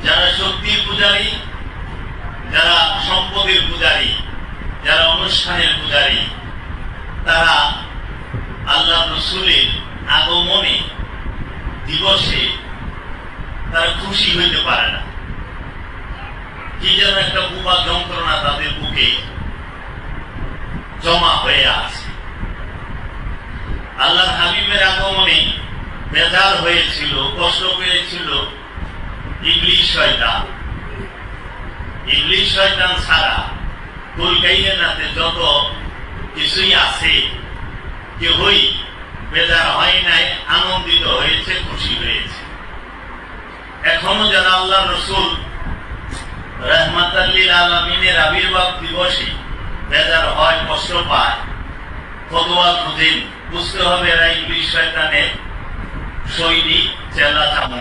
যারা শক্তির পূজারী, যারা সম্পদের পূজারী, যারা অনুষ্ঠানের পূজারী, তারা আল্লাহ রসুলের আগমনে দিবসে তারা খুশি হইতে পারে না। কি যেন একটা বুবা যন্ত্রণা তাদের বুকে জমা হয়ে আছে। আল্লাহর হাবিবের আগমনে বেজার হয়েছিল, কষ্ট পেয়েছিল ইবলিস শয়তান। ইবলিস শয়তান ছাড়া কলকাইনাতে যত কিছুই আছে কেউই বেজার হয় নাই, আনন্দিত হয়েছে, খুশি হয়েছে। এখনো যারা আল্লাহ রসুল রাহমাতাল লিল আলামিনের আবির্ভাব দিবসে বেজার হয়, কষ্ট পায়, ফতোয়া খুঁজেন, বুঝতে হবে এরা ইবলিস শয়তানের সৈনিক, চেলা চামড়া।